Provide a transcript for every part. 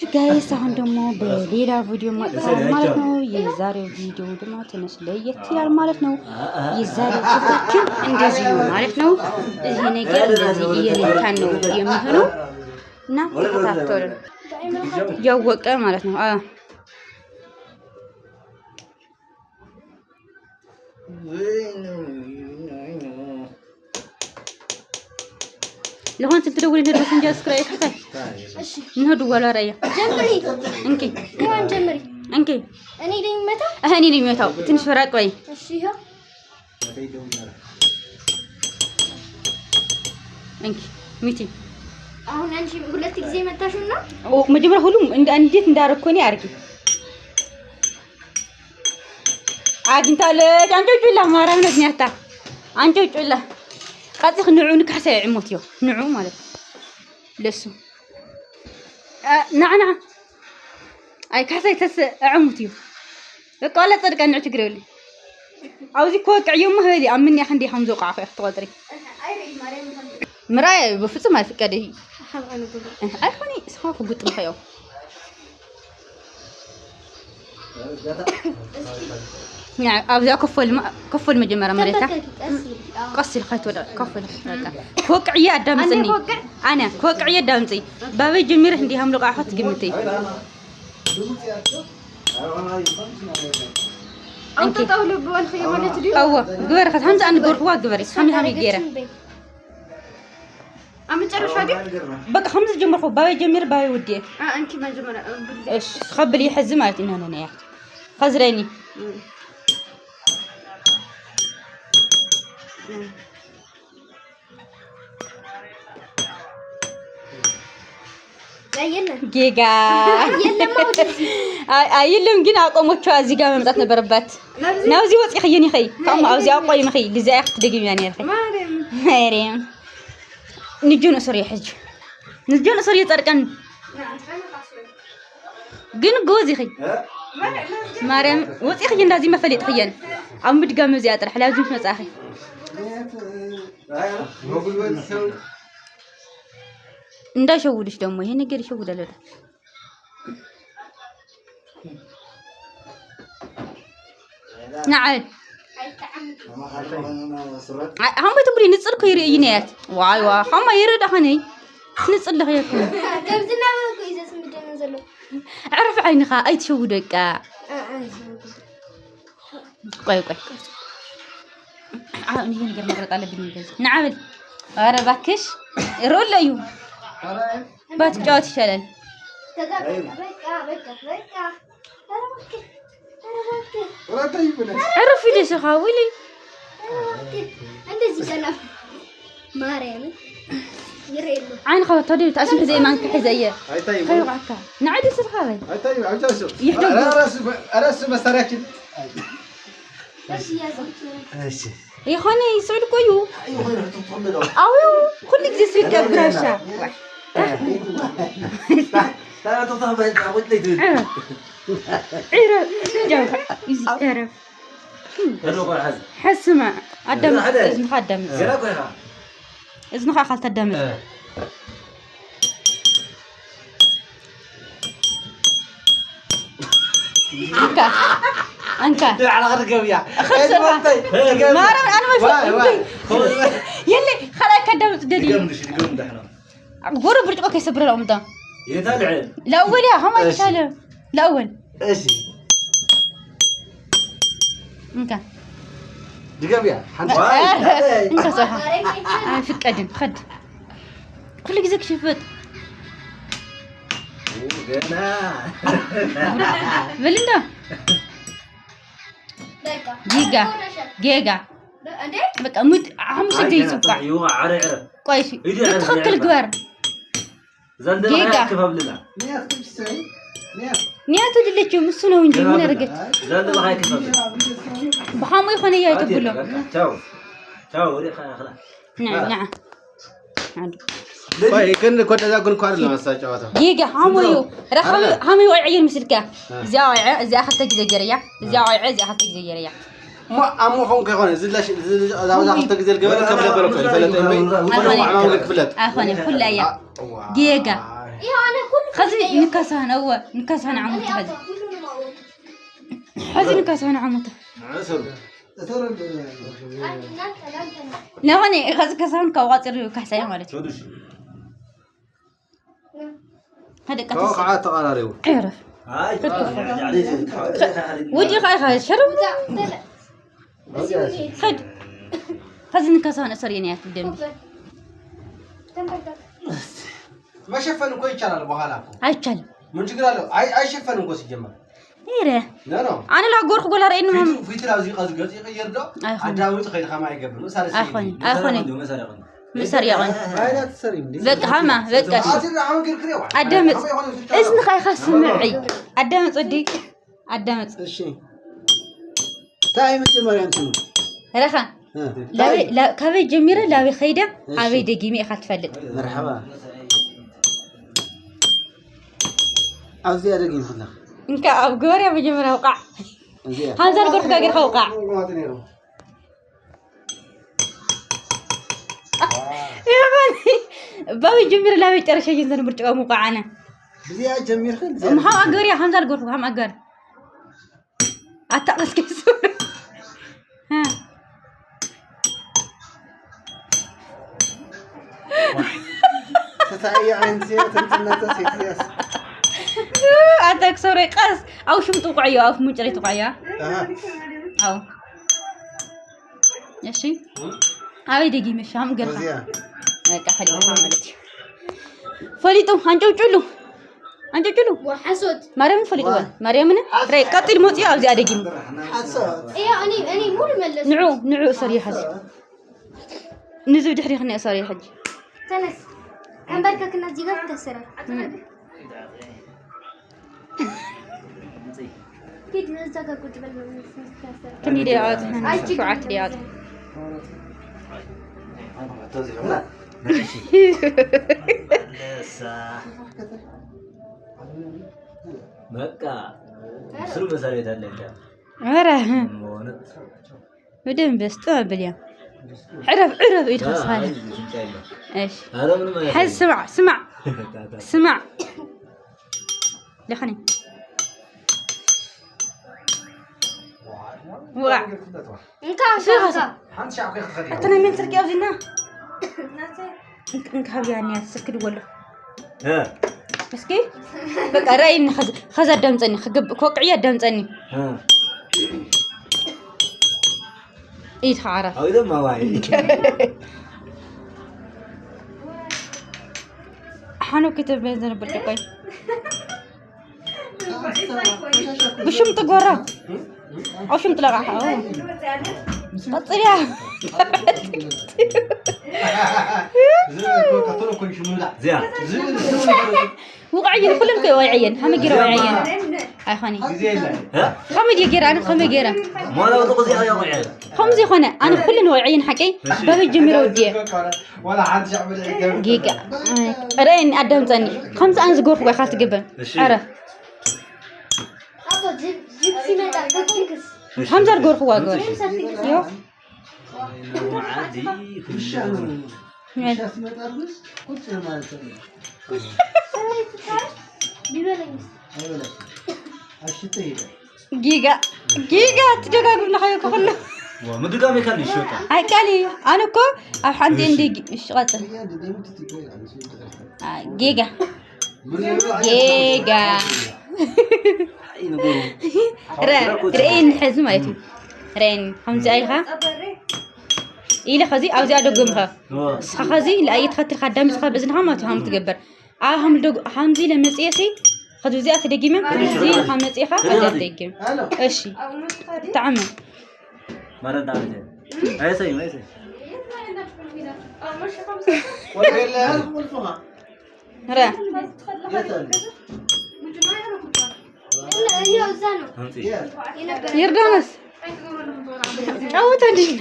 ጋይስ አሁን ደግሞ በሌላ ቪዲዮ ማለት ነው። የዛሬው ቪዲዮ ደግሞ ትንሽ ለየት ይላል ማለት ነው። የዛሬው ክፍላችን እንደዚህ ነው ማለት ነው። ይሄ ነገር እንደዚህ እየለካን ነው የሚሆነው እና ተከታተሉ ያወቀ ማለት ነው። لهون تدري ندرس نجلس كراي كذا نهدو ولا رأيه جمري انكي كمان جمري انكي أنا لين متى أهني لين متى تنشفرات وين الشيها انكي ميتي أهون أنشي قلت لك زي ما تشوفنا ومجمر هلوم أنديت نداركوني أركي عاد انت لك أنت جولا ما رأينا نياتا أنت جولا قاعد نعونك حتى عموتيو نعو مالك لسه نعنا اي كاسه تس عموتيو قال صدق انو تقريلي عاوزي كوك يوم هذي امني عندي حمزه قعفه اختوطري مراي بفصم ما فقدي اي خوني اسخاف قط مخيو يعني أبغى كفل مجمرة مريتا قصي الخيط ولا كفل فوق عياد دامزني أنا فوق عياد دامزي بابي جمير عندي هم لقى أحط قمتي أنت طولب والخيام ولا تديو أوه قبر خد همزة أنا قبر هو قبري همي جيرة أم تعرف هذه بقى همزة جمر هو بابي جمير بابي ودي أنت ما جمرة إيش خبلي حزمات إن أنا نيا خزريني ጌጋ አይልም ግን አቆሞቹ እዚህ ጋር መምጣት ነበረባት ነው እዚህ ወጽ ይኸየኒ ኸይ ታማ አውዚ አቆይ መኸይ ለዚያ ያክት ደግም ያኔ ያርኸ ማርያም ንጁን እስር ይሕጅ ንጁን እስር ይጠርቀን ግን ጎዚ ኸይ ማርያም ወጽ ይኸይ እንደዚህ መፈለጥ ኸየን አም ድጋም እዚህ አጥር حلاوه መጻኺ እንዳይሸውድሽ ደግሞ ይሄ ነገር ይሸውዳል አይደል? نعم هم بتقولي نصل كير ينيات واي وا هم يرد خني نصل لك يكون كبزنا اذا سمدنا نزلوا عرف عينك اي تشودك ቆይ አሁን ይሄ ነገር መቅረጥ አለብኝ እንደዚህ نعم ኧረ እባክሽ ሮለዩ ባትጫወት ይሻላል عرف ليش خاولي እንደዚህ ሰላ ማርያም يريلو عين خاطر تدي تاسم زي ما انت حزيه خير عكا نعدي سرخاوي اي طيب عجاسو راس مساركن ايش يا زلمه ماشي يا خوني يسعد كويو او كل جزء في كبراشا لا تطهب قلت لي عرف جاوب عرف حسمع قدام اذن خدام اذن خالت الدم انكا على غير قويه ما انا ما يلي خلاص كدام تدري قوم دحنا غور برجقك يسبر العمده يتابع الاول يا هم يسالم الاول ايش انكا دقيقه انت صح فكدن خد كل جزك شفت بلندا جيجا بقى مد عمش جاي يصبح ايوه عرع كويس تخكل جوار جيجا كيف بلنا نياتو دلتو مسنو انجي من رقت زند هاي كيف بحامو يخوني يا تقولوا تشاو ريخ خلاص نعم باي كن كنت اقول كوار لما ساجواته دقيقه حاميو رخامي حامي وعي المسلكه زاوعه زي اخذت جزيريه زاوعه زي اخذت جزيريه ما امو خون كون زلاش زاوعه اخذت جزيره قبل كفله بلوك فلت امي اخوني كل ايام دقيقه خزي نكاسان أول نكاسان عمود خزي نكاسان عمود لا هني خزي كاسان كواطر كحسين مالتي هذا كاسان قاعد تقاريو اعرف ودي خاي شرب خد خزي نكاسان أسريني الدم ما شفنوا كوي يشالوا بحالا አይቻልም ምን ችግር አለው አይ ሸፈኑ እኮ ሲጀመር ይረ ነው አነ ላጎርኩ ጎላር እኑ ፊት ላዚ ቀዝገጽ ይቀየርዶ አዳውት ኸይድ ከማ አይገብም ሳለ ሲይ አይሆን مسري يا غن بق هما بقش أدمت اسم خاي خاص معي أدمت صدق أدمت እሺ تاي متمر انت رخا لا كافي جميرة لا بخيدة أبي دقيمي أخذت فلت مرحبا أزي أدقين خلا إنك أبغور يا بجمرة وقع هذا القرح قاعد يوقع يا بني بابي جميرة لا بيترشى جنزن برجع موقعنا بزي جمير خل ما هو أقول يا هذا القرح هم أقول أتقص كسور ها تتعي عن زيت انتنا تسيتياس أتاك سوري قاس أو شو متوقعيه أو مجري توقعيه أو ياشي أبي دقي مش هم قرها هيك حلو عملتي فليتو هنجوجلو وحسود مريم فليتو مريم أنا رأي قتل موتي أو زيادة جيم حسود إيه أنا مو الملس نعو صريح حج نزو دحري خلني صريح حج تنس أنا بركة كنا جيجات كسرة كيد نزاق كنت بالمنس كسرة كم يديات هنا شعات ديات بقى سلو مساريت هلا انت عره بدم بس طابليا عرف يدخل صالح ايش هذا من ما حس سمع دخلني وقع أنا من سرقي أوزينا إنك حبي عني سكر ولا ها بس كي بقى رأي إن خذ الدم تاني خجب كوقعية الدم تاني ها إيه تعرف أو إذا ما واعي حنو كتب بينزل بركوي بشوم تقرأ أو شو مطلع بطريقة زين وقعين كلهم كي وعيين هم يجروا وعيين هاي خاني هم يجرا أنا هم يجرا ما لو تقصي يا وعي هم زي خنا أنا كلهم وعيين حكي بابي جميرة وديه ولا حد يعمل جيجا رأين أدم تاني 5 أنز جوف وخاص جبن عرف حمزة الجور هو جور يو عادي جيجا تدقق من حيوك كله ومدقامي كان الشوطة هاي كالي أنا كو عندي عندي مش غلط جيجا رين حزم أيتي رين حمزة أيها إلى خزي أو زي أدقمها خزي لا يتخطر خدام سخاب بزنها ما تهم تجبر هم دق حمزي لما سياسي خذوا زي أتدقيمه زي حمزة إيها خذ أتدقيم إيشي تعمل مرة دعوة أي سي ما يسي را يردانس أو تاني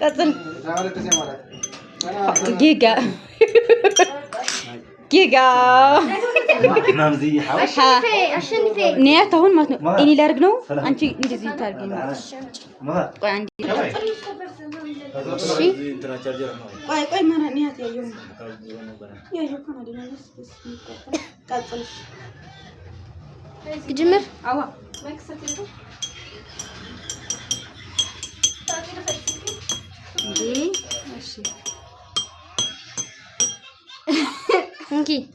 قتل جيجا ናምዚ አሸንፌ نيات هون ما إني لارجنو أنتي نجزي تارجين قوي عندي شيء قوي ما أنا نيات يا يوم كان عندنا بس كاتلش جمر أوا دي ماشي انكي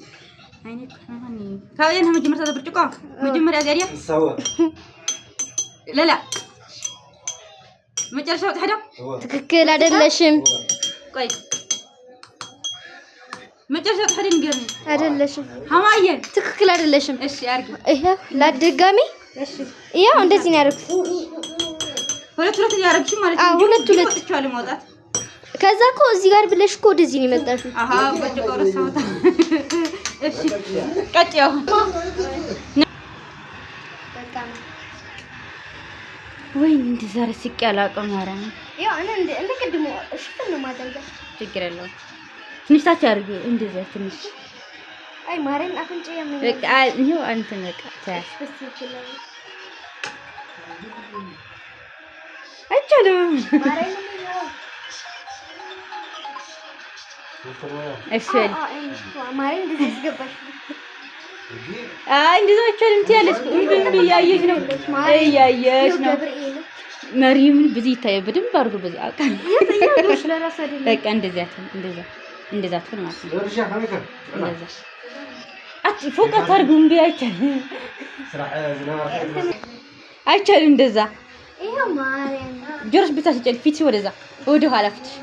عينك هاني كاين هم جمرت هذا برتقا مجمر أجريا سوا لا ما جالس أقول حدا ትክክል አይደለሽም قوي ما جالس أقول حدا نقرن አይደለሽም هواين ትክክል አይደለሽም إيش أرجع ይሄ ላድጋሚ إيش ያው እንደዚህ ነው ያደረኩት ሁለት ያረግሽ ማለት ነው ሁለት ይቻለ ማውጣት ከዛ እኮ እዚህ ጋር ብለሽ እኮ ወደዚህ ነው የመጣሽው አሃ በጭቆ ረሳውታ እሺ ቀጥያው ወይ እንደዛ ረስቅ ያላቀም ማራም ያው እንደ ቅድሙ እሽፍን ነው ማደርገው ችግር የለውም ትንሽ ታች አድርጊ እንደዛ ትንሽ አይ ማረን አፍንጫ ያመኛል በቃ ይሄው አንተ በቃ ታሽ አይቻልም ማረን እሺ ማረን እንደዚህ ያስገባሽ እንደዛ አይቻልም ትያለሽ እንዴ ያየሽ ነው ያየሽ ነው መሪም በዚህ ታየ በደንብ አድርጎ በዚህ አቃን ያየሽ ለራስ አይደለም በቃ እንደዛ ትሆን ማለት ነው እንደዛ ፎቅ አታርጉም ቢያይቻልም አይቻልም እንደዛ ይሄው ማረን ጆሮሽ ብታስጨል ፊትሽ ወደዛ ወደ ኋላ ፊትሽ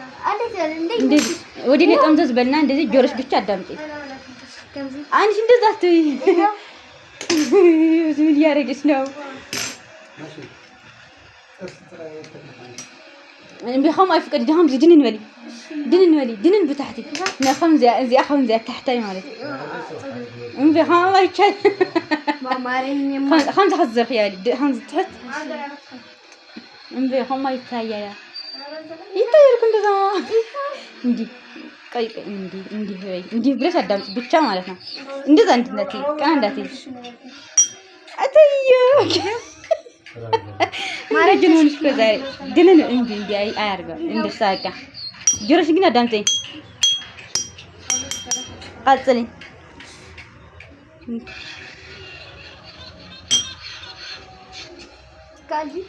እንደዚህ ወደ እኔ ጠምዘዝ በልና እንደዚህ ጆሮሽ ብቻ አዳምጪ አንቺ እንደዛ አትይ ምን ያረግሽ ነው بخم أفكر جهم زي دنن بتحتي نخم زي أخم زي تحتي مالك بخم الله يشهد خمسة حزر خيالي خمسة تحت بخم ما يتهيأ يتهيألكم ده عندي قاي عندي بلاش أدم بتشا مالتنا عندي زند نتي كان داتي أتيوك ما رجعون شو كذا دلنا عندي أي أرجع عند الساقة جرش كنا دامتي قاتلين كاجي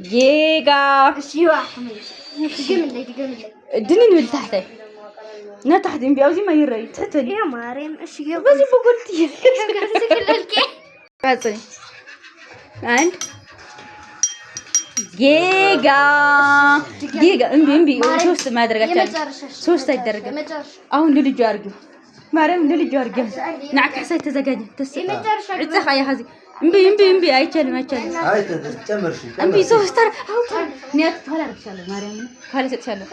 جيجا شيوا جملة دنين من تحتي نا تحت بيوزي ما يري تحت يا مريم ايش يا بس بقولتي قاتلين and جيجا امبي ሶስት ማድረጋቻል ሶስት አይደረግም አሁን ልጅ አርጉ ማርያም ልጅ አርጉ ናክ حسيت ተዘጋጀ እጽኻ ያ ሀዚ امبي አይቻልም አይ ተጨመርሽ امبي ሶስት አው ኒያት ታላርክሻለሁ ማርያም ካለ ሰጥሻለሁ